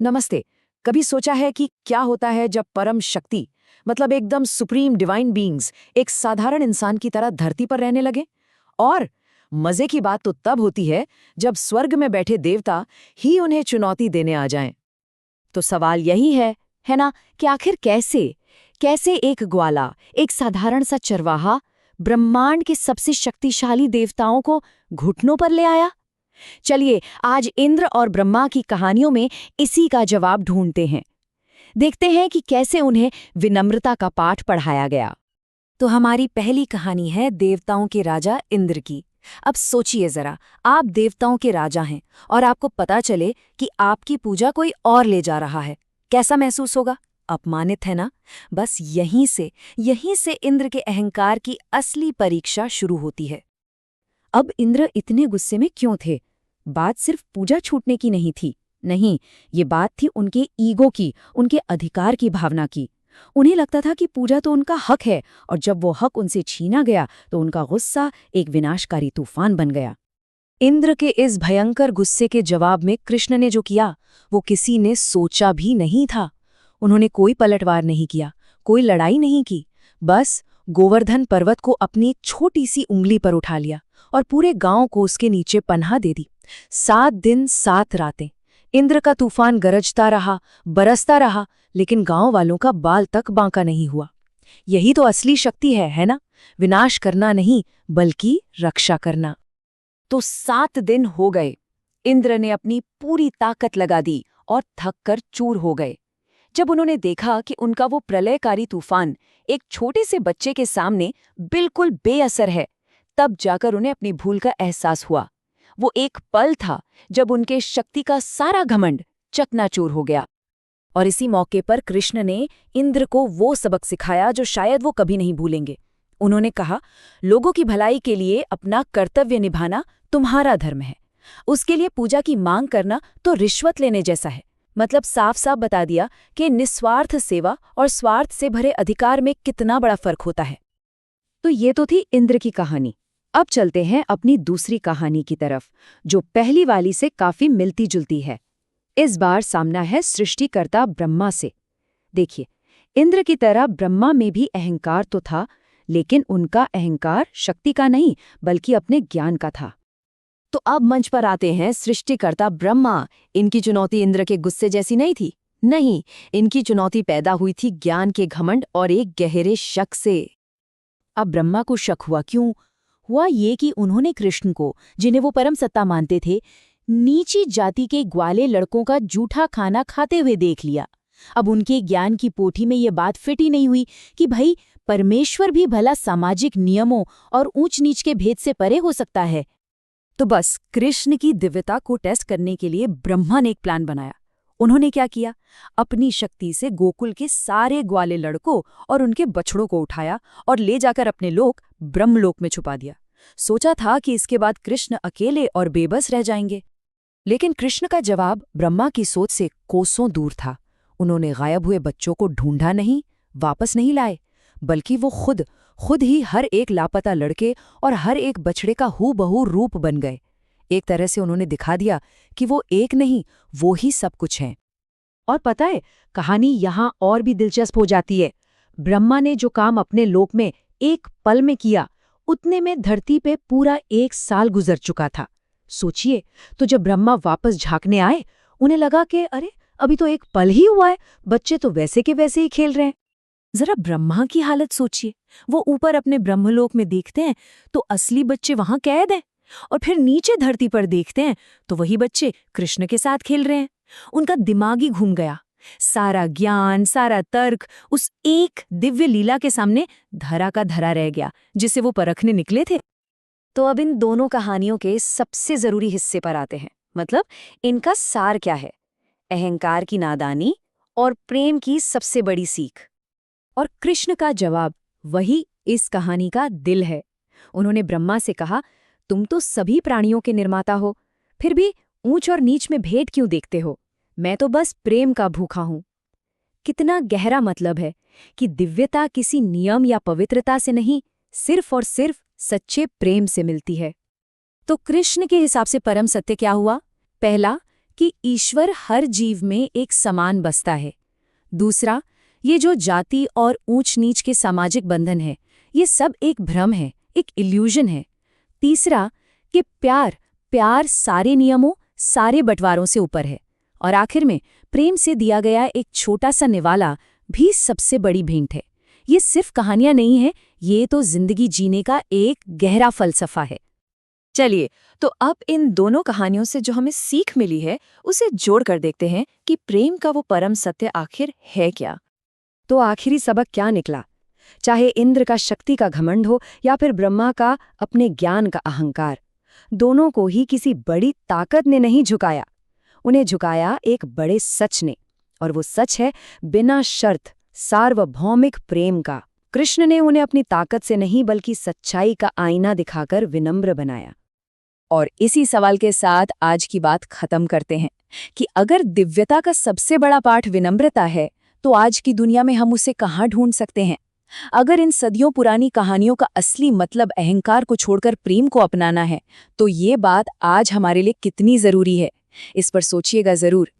नमस्ते। कभी सोचा है कि क्या होता है जब परम शक्ति मतलब एकदम सुप्रीम डिवाइन बीइंग्स एक साधारण इंसान की तरह धरती पर रहने लगे? और मजे की बात तो तब होती है जब स्वर्ग में बैठे देवता ही उन्हें चुनौती देने आ जाएं। तो सवाल यही है ना, कि आखिर कैसे कैसे एक ग्वाला, एक साधारण सा चरवाहा ब्रह्मांड के सबसे शक्तिशाली देवताओं को घुटनों पर ले आया। चलिए आज इंद्र और ब्रह्मा की कहानियों में इसी का जवाब ढूंढते हैं। देखते हैं कि कैसे उन्हें विनम्रता का पाठ पढ़ाया गया। तो हमारी पहली कहानी है देवताओं के राजा इंद्र की। अब सोचिए जरा, आप देवताओं के राजा हैं और आपको पता चले कि आपकी पूजा कोई और ले जा रहा है। कैसा महसूस होगा? अपमानित है ना? बस यहीं से इंद्र के अहंकार की असली परीक्षा शुरू होती है। अब इंद्र इतने गुस्से में क्यों थे? बात सिर्फ पूजा छूटने की नहीं थी। नहीं, ये बात थी उनके ईगो की, उनके अधिकार की भावना की। उन्हें लगता था कि पूजा तो उनका हक है, और जब वो हक उनसे छीना गया तो उनका गुस्सा एक विनाशकारी तूफान बन गया। इंद्र के इस भयंकर गुस्से के जवाब में कृष्ण ने जो किया वो किसी ने सोचा भी नहीं था। उन्होंने कोई पलटवार नहीं किया, कोई लड़ाई नहीं की, बस गोवर्धन पर्वत को अपनी एक छोटी सी उंगली पर उठा लिया और पूरे गांव को उसके नीचे पनाह दे दी। 7 दिन 7 रातें इंद्र का तूफान गरजता रहा, बरसता रहा, लेकिन गांव वालों का बाल तक बांका नहीं हुआ। यही तो असली शक्ति है ना? विनाश करना नहीं, बल्कि रक्षा करना। तो 7 दिन हो गए। इंद्र ने अपनी पूरी ताकत लगा दी और थक कर चूर हो गए। जब उन्होंने देखा कि उनका वो प्रलयकारी तूफान एक छोटे से बच्चे के सामने बिल्कुल बेअसर है, तब जाकर उन्हें अपनी भूल का एहसास हुआ। वो एक पल था जब उनके शक्ति का सारा घमंड चकनाचूर हो गया। और इसी मौके पर कृष्ण ने इंद्र को वो सबक सिखाया जो शायद वो कभी नहीं भूलेंगे। उन्होंने कहा, लोगों की भलाई के लिए अपना कर्तव्य निभाना तुम्हारा धर्म है। उसके लिए पूजा की मांग करना तो रिश्वत लेने जैसा है। मतलब साफ साफ बता दिया कि निस्वार्थ सेवा और स्वार्थ से भरे अधिकार में कितना बड़ा फर्क होता है। तो ये तो थी इंद्र की कहानी। अब चलते हैं अपनी दूसरी कहानी की तरफ, जो पहली वाली से काफी मिलती जुलती है। इस बार सामना है सृष्टिकर्ता ब्रह्मा से। देखिए, इंद्र की तरह ब्रह्मा में भी अहंकार तो था, लेकिन उनका अहंकार शक्ति का नहीं बल्कि अपने ज्ञान का था। तो अब मंच पर आते हैं सृष्टिकर्ता ब्रह्मा। इनकी चुनौती इंद्र के गुस्से जैसी नहीं थी। नहीं, इनकी चुनौती पैदा हुई थी ज्ञान के घमंड और एक गहरे शक से। अब ब्रह्मा को शक हुआ। क्यों हुआ? ये कि उन्होंने कृष्ण को, जिन्हें वो परम सत्ता मानते थे, नीची जाति के ग्वाले लड़कों का जूठा खाना खाते हुए देख लिया। अब उनके ज्ञान की पोथी में ये बात फिट ही नहीं हुई कि भाई, परमेश्वर भी भला सामाजिक नियमों और ऊंच नीच के भेद से परे हो सकता है। तो बस कृष्ण की दिव्यता को टेस्ट करने के लिए ब्रह्मा ने एक प्लान बनाया। उन्होंने क्या किया? अपनी शक्ति से गोकुल के सारे ग्वाले लड़कों और उनके बछड़ों को उठाया और ले जाकर अपने लोक ब्रह्मलोक में छुपा दिया। सोचा था कि इसके बाद कृष्ण अकेले और बेबस रह जाएंगे। लेकिन कृष्ण का जवाब ब्रह्मा की सोच से कोसों दूर था। उन्होंने गायब हुए बच्चों को ढूंढा नहीं, वापस नहीं लाए, बल्कि वो खुद ही हर एक लापता लड़के और हर एक बछड़े का हूबहू रूप बन गए। एक तरह से उन्होंने दिखा दिया कि वो एक नहीं, वो ही सब कुछ है। और पता है, कहानी यहाँ और भी दिलचस्प हो जाती है। ब्रह्मा ने जो काम अपने लोक में एक पल में किया, उतने में धरती पे पूरा 1 साल गुजर चुका था। सोचिए, तो जब ब्रह्मा वापस झांकने आए, उन्हें लगा कि अरे, अभी तो 1 पल ही हुआ है, बच्चे तो वैसे के वैसे ही खेल रहे हैं। जरा ब्रह्मा की हालत सोचिए। वो ऊपर अपने ब्रह्मलोक में देखते हैं तो असली बच्चे वहां कैद हैं, और फिर नीचे धरती पर देखते हैं तो वही बच्चे कृष्ण के साथ खेल रहे हैं। उनका दिमाग ही घूम गया। सारा ज्ञान, सारा तर्क उस एक दिव्य लीला के सामने धरा का धरा रह गया, जिसे वो परखने निकले थे। तो अब इन दोनों कहानियों के सबसे जरूरी हिस्से पर आते हैं। मतलब इनका सार क्या है? अहंकार की नादानी और प्रेम की सबसे बड़ी सीख। और कृष्ण का जवाब वही इस कहानी का दिल है। उन्होंने ब्रह्मा से कहा, तुम तो सभी प्राणियों के निर्माता हो, फिर भी ऊंच और नीच में भेद क्यों देखते हो? मैं तो बस प्रेम का भूखा हूं। कितना गहरा मतलब है कि दिव्यता किसी नियम या पवित्रता से नहीं, सिर्फ और सिर्फ सच्चे प्रेम से मिलती है। तो कृष्ण के हिसाब से परम सत्य क्या हुआ? पहला, कि ईश्वर हर जीव में एक समान बसता है। दूसरा, ये जो जाति और ऊंच नीच के सामाजिक बंधन है, ये सब एक भ्रम है, एक इल्यूजन है। तीसरा, कि प्यार सारे नियमों, सारे बंटवारों से ऊपर है। और आखिर में प्रेम से दिया गया एक छोटा सा निवाला भी सबसे बड़ी भेंट है। ये सिर्फ कहानियां नहीं है, ये तो जिंदगी जीने का एक गहरा फलसफा है। चलिए, तो अब इन दोनों कहानियों से जो हमें सीख मिली है उसे जोड़कर देखते हैं कि प्रेम का वो परम सत्य आखिर है क्या। तो आखिरी सबक क्या निकला? चाहे इंद्र का शक्ति का घमंड हो या फिर ब्रह्मा का अपने ज्ञान का अहंकार, दोनों को ही किसी बड़ी ताकत ने नहीं झुकाया। उन्हें झुकाया एक बड़े सच ने, और वो सच है बिना शर्त सार्वभौमिक प्रेम का। कृष्ण ने उन्हें अपनी ताकत से नहीं बल्कि सच्चाई का आईना दिखाकर विनम्र बनाया। और इसी सवाल के साथ आज की बात खत्म करते हैं कि अगर दिव्यता का सबसे बड़ा पाठ विनम्रता है, तो आज की दुनिया में हम उसे कहाँ ढूंढ सकते हैं? अगर इन सदियों पुरानी कहानियों का असली मतलब अहंकार को छोड़कर प्रेम को अपनाना है, तो ये बात आज हमारे लिए कितनी जरूरी है, इस पर सोचिएगा जरूर।